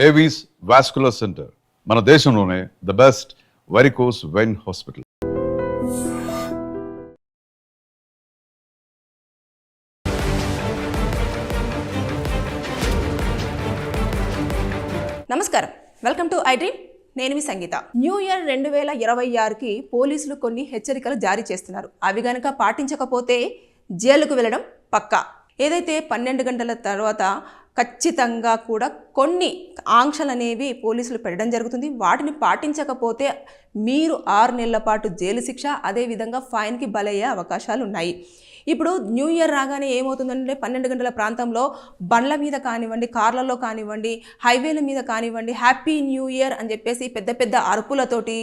Avis vascular centre మన దేశంలోనే the best varicose vein hospital. నమస్కారం, వెల్కమ్ టు ఐ డ్రీమ్. నేను మీ సంగీత. న్యూ ఇయర్ 2026కి పోలీసులు కొన్ని హెచ్చరికలు జారీ చేస్తున్నారు. అవి గనక పాటించకపోతే జైలుకు వెళ్ళడం పక్కా. ఏదైతే 12 గంటల తర్వాత ఖచ్చితంగా కూడా కొన్ని ఆంక్షలు అనేవి పోలీసులు పెట్టడం జరుగుతుంది. వాటిని పాటించకపోతే మీరు 6 నెలల పాటు జైలు శిక్ష, అదేవిధంగా ఫైన్కి బలయ్యే అవకాశాలు ఉన్నాయి. ఇప్పుడు న్యూ ఇయర్ రాగానే ఏమవుతుందంటే 12 గంటల ప్రాంతంలో బండ్ల మీద కానివ్వండి, కార్లలో కానివ్వండి, హైవేల మీద కానివ్వండి హ్యాపీ న్యూ ఇయర్ అని చెప్పేసి పెద్ద పెద్ద అరుపులతోటి,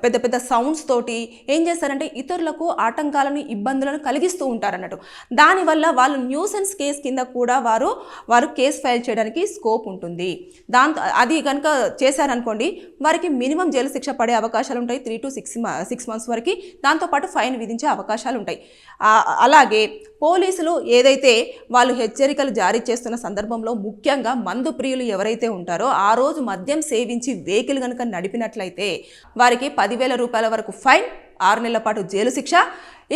పెద్ద పెద్ద సౌండ్స్ తోటి ఏం చేస్తారంటే ఇతరులకు ఆటంకాలను, ఇబ్బందులను కలిగిస్తూ ఉంటారన్నట్టు. దానివల్ల వాళ్ళు న్యూసెన్స్ కేసు కింద కూడా వారు కేసు ఫైల్ చేయడానికి స్కోప్ ఉంటుంది. దాంతో అది కనుక చేశారనుకోండి వారికి మినిమం జైలు శిక్ష పడే అవకాశాలు ఉంటాయి, 3 to 6 months వరకు. దాంతోపాటు ఫైన్ విధించే అవకాశాలు ఉంటాయి. అలాగే పోలీసులు ఏదైతే వాళ్ళు హెచ్చరికలు జారీ చేస్తున్న సందర్భంలో ముఖ్యంగా మందు ప్రియులు ఎవరైతే ఉంటారో ఆ రోజు మద్యం సేవించి వెహికల్ కనుక నడిపినట్లయితే వారికి 10,000 రూపాయల వరకు ఫైన్, 6 నెలల పాటు జైలు శిక్ష.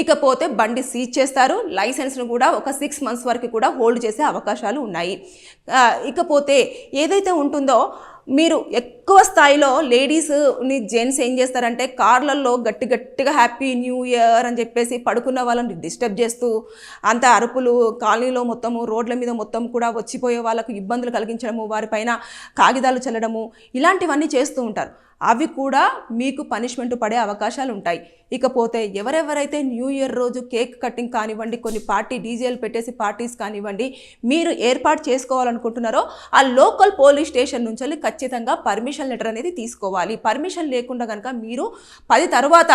ఇకపోతే బండి సీజ్ చేస్తారు, లైసెన్స్ను కూడా ఒక 6 months వరకు కూడా హోల్డ్ చేసే అవకాశాలు ఉన్నాయి. ఇకపోతే ఏదైతే ఉంటుందో మీరు ఎక్కువ స్థాయిలో లేడీస్ని, జెంట్స్ ఏం చేస్తారంటే కార్లలో గట్టిగా హ్యాపీ న్యూ ఇయర్ అని చెప్పేసి పడుకున్న వాళ్ళని డిస్టర్బ్ చేస్తూ అంత అరుపులు, కాలనీలో మొత్తము రోడ్ల మీద మొత్తం కూడా వచ్చిపోయే వాళ్ళకు ఇబ్బందులు కలిగించడము, వారిపైన కాగితాలు చల్లడము, ఇలాంటివన్నీ చేస్తూ ఉంటారు. అవి కూడా మీకు పనిష్మెంట్ పడే అవకాశాలు ఉంటాయి. ఇకపోతే ఎవరెవరైతే న్యూ ఇయర్ రోజు కేక్ కటింగ్ కానివ్వండి, కొన్ని డీజేలు పెట్టేసి పార్టీస్ కానివ్వండి మీరు ఏర్పాటు చేసుకోవాలనుకుంటున్నారో ఆ లోకల్ పోలీస్ స్టేషన్ నుంచి ఖచ్చితంగా పర్మిషన్ లెటర్ అనేది తీసుకోవాలి. పర్మిషన్ లేకుండా కనుక మీరు 10 తర్వాత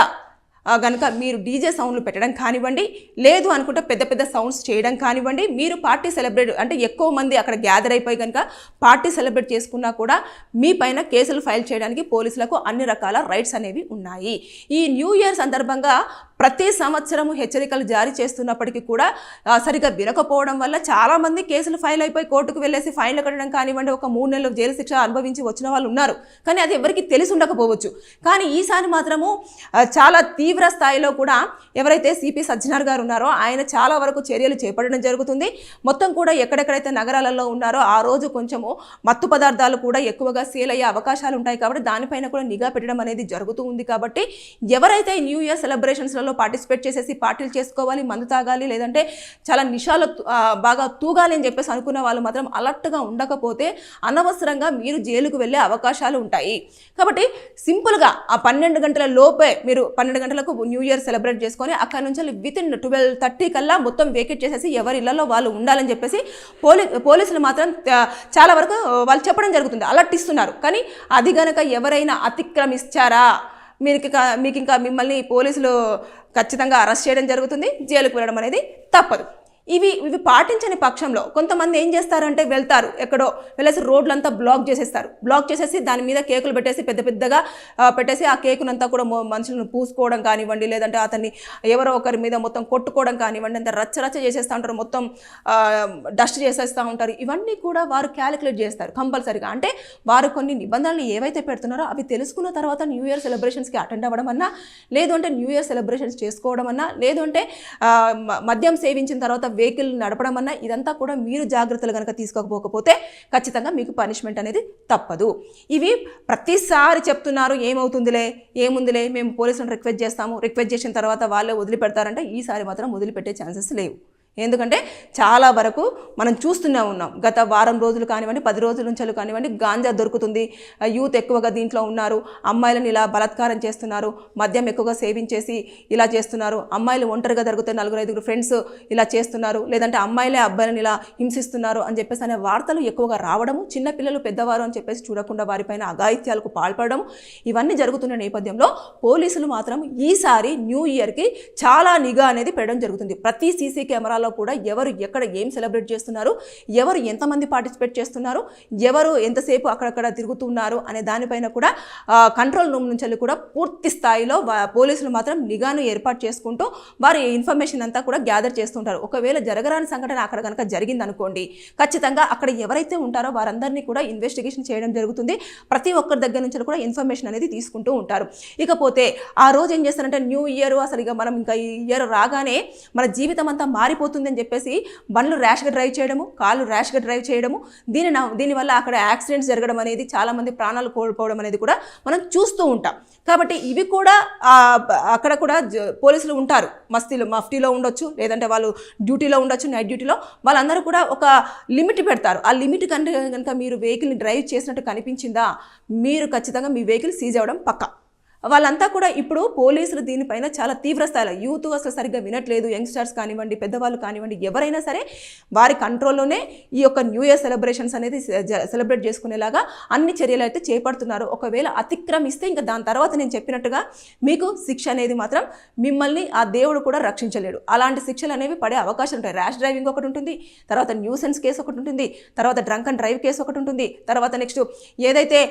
కనుక మీరు డీజే సౌండ్లు పెట్టడం కానివ్వండి, లేదు అనుకుంటే పెద్ద పెద్ద సౌండ్స్ చేయడం కానివ్వండి, మీరు పార్టీ సెలబ్రేట్ అంటే ఎక్కువ మంది అక్కడ గ్యాదర్ అయిపోయి కనుక పార్టీ సెలబ్రేట్ చేసుకున్నా కూడా మీ పైన కేసులు ఫైల్ చేయడానికి పోలీసులకు అన్ని రకాల రైట్స్ అనేవి ఉన్నాయి. ఈ న్యూ ఇయర్ సందర్భంగా ప్రతి సంవత్సరము హెచ్చరికలు జారీ చేస్తున్నప్పటికీ కూడా సరిగ్గా వినకపోవడం వల్ల చాలామంది కేసులు ఫైల్ అయిపోయి కోర్టుకు వెళ్ళేసి ఫైన్లు కట్టడం కానివ్వండి, ఒక 3 నెలలు జైలు శిక్ష అనుభవించి వచ్చిన వాళ్ళు ఉన్నారు. కానీ అది ఎవరికి తెలిసి ఉండకపోవచ్చు. కానీ ఈసారి మాత్రము చాలా తీవ్ర స్థాయిలో కూడా ఎవరైతే సిపి సజ్జనార్ గారు ఉన్నారో ఆయన చాలా వరకు చర్యలు చేపట్టడం జరుగుతుంది. మొత్తం కూడా ఎక్కడెక్కడైతే నగరాలలో ఉన్నారో ఆ రోజు కొంచెము మత్తు పదార్థాలు కూడా ఎక్కువగా సేల్ అయ్యే అవకాశాలు ఉంటాయి. కాబట్టి దానిపైన కూడా నిఘా పెట్టడం అనేది జరుగుతూ ఉంది. కాబట్టి ఎవరైతే న్యూ ఇయర్ సెలబ్రేషన్స్లో పార్టిసిపేట్ చేసేసి పార్టీలు చేసుకోవాలి, మందు తాగాలి, లేదంటే చాలా నిషాలు బాగా తూగాలి అని చెప్పేసి అనుకున్న వాళ్ళు మాత్రం అలర్ట్గా ఉండకపోతే అనవసరంగా మీరు జైలుకు వెళ్ళే అవకాశాలు ఉంటాయి. కాబట్టి సింపుల్గా ఆ 12 గంటల లోపే మీరు 12 గంటలకు న్యూ ఇయర్ సెలబ్రేట్ చేసుకొని అక్కడ నుంచి వితిన్ 12:30 కల్లా మొత్తం వేకెట్ చేసేసి ఎవరి ఇళ్లలో వాళ్ళు ఉండాలని చెప్పేసి పోలీసులు మాత్రం చాలా వరకు వాళ్ళు చెప్పడం జరుగుతుంది, అలర్ట్ ఇస్తున్నారు. కానీ అది గనక ఎవరైనా అతిక్రమించారా మీకు ఇంకా మిమ్మల్ని పోలీసులు ఖచ్చితంగా అరెస్ట్ చేయడం జరుగుతుంది, జైలుకు వెళ్ళడం అనేది తప్పదు. ఇవి పాటించని పక్షంలో కొంతమంది ఏం చేస్తారంటే వెళ్తారు, ఎక్కడో వెళ్ళేసి రోడ్లంతా బ్లాక్ చేసేసి దాని మీద కేకులు పెట్టేసి పెద్ద పెద్దగా పెట్టేసి ఆ కేకునంతా కూడా మనుషులను పూసుకోవడం కానివ్వండి, లేదంటే అతన్ని ఎవరో ఒకరి మీద మొత్తం కొట్టుకోవడం కానివ్వండి, అంత రచ్చ చేసేస్తూ ఉంటారు, మొత్తం డస్ట్ చేసేస్తూ ఉంటారు. ఇవన్నీ కూడా వారు క్యాలిక్యులేట్ చేస్తారు కంపల్సరీగా. అంటే వారు కొన్ని నిబంధనలు ఏవైతే పెడుతున్నారో అవి తెలుసుకున్న తర్వాత న్యూ ఇయర్ సెలబ్రేషన్స్కి అటెండ్ అవ్వడం అన్నా, లేదు అంటే న్యూ ఇయర్ సెలబ్రేషన్స్ చేసుకోవడం అన్నా, లేదు అంటే మద్యం సేవించిన తర్వాత వెహికల్ నడపడం అన్నా, ఇదంతా కూడా మీరు జాగ్రత్తలు కనుక తీసుకోకపోతే ఖచ్చితంగా మీకు పనిష్మెంట్ అనేది తప్పదు. ఇవి ప్రతిసారి చెప్తున్నారు, ఏముందిలే మేము పోలీసులను రిక్వెస్ట్ చేసిన తర్వాత వాళ్ళే వదిలిపెడతారంటే ఈసారి మాత్రం వదిలిపెట్టే ఛాన్సెస్ లేవు. ఎందుకంటే చాలా వరకు మనం చూస్తూనే ఉన్నాం, గత వారం రోజులు కానివ్వండి, 10 రోజుల నుంచి కానివ్వండి గాంజా దొరుకుతుంది, యూత్ ఎక్కువగా దీంట్లో ఉన్నారు, అమ్మాయిలను ఇలా బలాత్కారం చేస్తున్నారు, మద్యం ఎక్కువగా సేవించేసి ఇలా చేస్తున్నారు, అమ్మాయిలు ఒంటరిగా దొరికితే 4-5 ఫ్రెండ్స్ ఇలా చేస్తున్నారు, లేదంటే అమ్మాయిలే అబ్బాయిలను ఇలా హింసిస్తున్నారు అని చెప్పేసి అనే వార్తలు ఎక్కువగా రావడము, చిన్నపిల్లలు పెద్దవారు అని చెప్పేసి చూడకుండా వారిపైన అఘాయిత్యాలకు పాల్పడడం, ఇవన్నీ జరుగుతున్న నేపథ్యంలో పోలీసులు మాత్రం ఈసారి న్యూ ఇయర్కి చాలా నిఘా అనేది పెట్టడం జరుగుతుంది. ప్రతి సీసీ కెమెరాలో జిల్లాలలో కూడా ఎవరు ఎక్కడ ఏం సెలబ్రేట్ చేస్తున్నారు, ఎవరు ఎంతమంది పార్టిసిపేట్ చేస్తున్నారు, ఎవరు ఎంతసేపు అక్కడక్కడ తిరుగుతున్నారు అనే దానిపైన కూడా కంట్రోల్ రూమ్ నుంచి కూడా పూర్తి స్థాయిలో పోలీసులు మాత్రం నిఘాను ఏర్పాటు చేసుకుంటూ వారి ఇన్ఫర్మేషన్ అంతా కూడా గ్యాదర్ చేస్తుంటారు. ఒకవేళ జరగరాని సంఘటన అక్కడ కనుక జరిగిందనుకోండి, ఖచ్చితంగా అక్కడ ఎవరైతే ఉంటారో వారందరినీ కూడా ఇన్వెస్టిగేషన్ చేయడం జరుగుతుంది. ప్రతి ఒక్కరి దగ్గర నుంచి కూడా ఇన్ఫర్మేషన్ అనేది తీసుకుంటూ ఉంటారు. ఇకపోతే ఆ రోజు ఏం చేస్తారంటే న్యూ ఇయర్, అసలు ఇక మనం ఇంకా ఈ ఇయర్ రాగానే మన జీవితం అంతా మారిపోతుంది అని చెప్పేసి బండ్లు ర్యాష్గా డ్రైవ్ చేయడము, కాళ్ళు ర్యాష్గా డ్రైవ్ చేయడము, దీనివల్ల అక్కడ యాక్సిడెంట్స్ జరగడం అనేది, చాలామంది ప్రాణాలు కోల్పోవడం అనేది కూడా మనం చూస్తూ ఉంటాం. కాబట్టి ఇవి కూడా అక్కడ కూడా పోలీసులు ఉంటారు, మఫ్టీలో ఉండొచ్చు, లేదంటే వాళ్ళు డ్యూటీలో ఉండొచ్చు, నైట్ డ్యూటీలో. వాళ్ళందరూ కూడా ఒక లిమిట్ పెడతారు. ఆ లిమిట్ కనుక మీరు వెహికల్ని డ్రైవ్ చేసినట్టు కనిపించిందా, మీరు ఖచ్చితంగా మీ వెహికల్ సీజ్ అవ్వడం పక్కా. వాళ్ళంతా కూడా ఇప్పుడు పోలీసులు దీనిపైన చాలా తీవ్ర స్థాయిలో, యూత్ అసలు సరిగ్గా వినట్లేదు, యంగ్స్టర్స్ కానివ్వండి, పెద్దవాళ్ళు కానివ్వండి, ఎవరైనా సరే వారి కంట్రోల్లోనే ఈ యొక్క న్యూ ఇయర్ సెలబ్రేషన్స్ అనేది సెలబ్రేట్ చేసుకునేలాగా అన్ని చర్యలు అయితే చేపడుతున్నారు. ఒకవేళ అతిక్రమిస్తే ఇంకా దాని తర్వాత నేను చెప్పినట్టుగా మీకు శిక్ష అనేది మాత్రం మిమ్మల్ని ఆ దేవుడు కూడా రక్షించలేడు. అలాంటి శిక్షలు అనేవి పడే అవకాశం ఉంటాయి. ర్యాష్ డ్రైవింగ్ ఒకటి ఉంటుంది, తర్వాత న్యూసెన్స్ కేసు ఒకటి ఉంటుంది, తర్వాత డ్రంక్ అండ్ డ్రైవ్ కేసు ఒకటి ఉంటుంది, తర్వాత నెక్స్ట్ ఏదైతే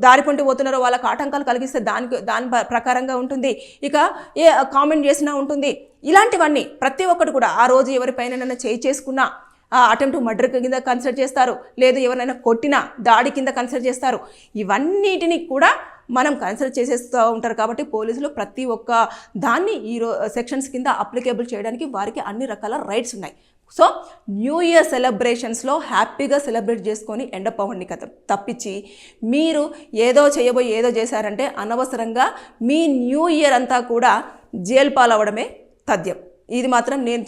దారి పొంటి పోతున్నారో వాళ్ళకి ఆటంకాలు కలిగిస్తే దాని ప్రకారంగా ఉంటుంది. ఇక ఏ కామెంట్ చేసినా ఉంటుంది. ఇలాంటివన్నీ ప్రతి ఒక్కటి కూడా ఆ రోజు ఎవరిపైన చేసుకున్నా అటెంప్ట్ మర్డర్ కింద కన్సిడర్ చేస్తారు, లేదు ఎవరైనా కొట్టినా దాడి కింద కన్సిడర్ చేస్తారు. ఇవన్నిటిని కూడా మనం కన్సిడర్ చేసేస్తూ ఉంటారు. కాబట్టి పోలీసులు ప్రతి ఒక్క దాన్ని ఈ సెక్షన్స్ కింద అప్లికేబుల్ చేయడానికి వారికి అన్ని రకాల రైట్స్ ఉన్నాయి. సో న్యూ ఇయర్ సెలబ్రేషన్స్లో హ్యాపీగా సెలబ్రేట్ చేసుకొని ఎండప్ అవ్వండి కదా, తప్పించి మీరు ఏదో చేయబోయి ఏదో చేశారంటే అనవసరంగా మీ న్యూ ఇయర్ అంతా కూడా జైలు పాలవడమే తథ్యం. ఇది మాత్రం నేను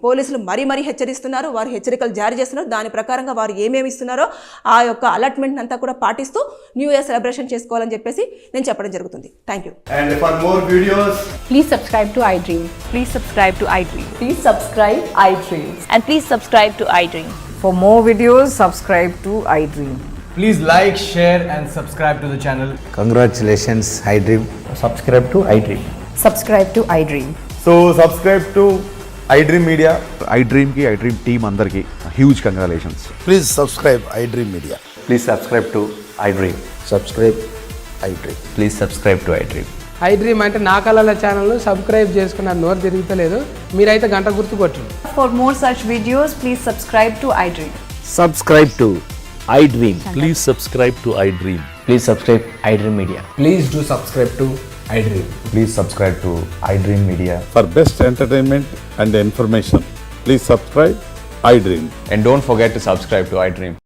పోలీసులు మరీ హెచ్చరిస్తున్నారు, వారు హెచ్చరికలు జారీ చేస్తున్నారు. దాని ప్రకారంగా వారు ఏమేమి ఇస్తున్నారో ఆ యొక్క అలాట్మెంట్ అంతా కూడా పాటిస్తూ న్యూ ఇయర్ సెలబ్రేషన్ చేసుకోవాలని చెప్పేసి నేను చెప్పడం జరుగుతుంది. Thank you. And for more videos, Please subscribe to iDream. Please subscribe to iDream. Please subscribe iDream. And please subscribe to iDream. For more videos, subscribe to iDream. please like, share and subscribe to the channel. Congratulations, iDream. Subscribe to iDream. Subscribe to iDream. So subscribe to iDream Media. iDream की iDream team अंदर की huge congratulations. Please subscribe iDream Media. Please subscribe to iDream. Subscribe iDream. Please subscribe to iDream. iDream అంటే నా కళల channel subscribe చేసుకున్న నోరు తిరుగుతలేదు, మీరైతే గంట గుర్తు కొట్టండి. For more such videos, please subscribe to iDream. Subscribe to iDream. Please subscribe to iDream. Please subscribe iDream Media. Please do subscribe to iDream. Please subscribe to iDream Media. For best entertainment and information, please subscribe iDream. And don't forget to subscribe to iDream.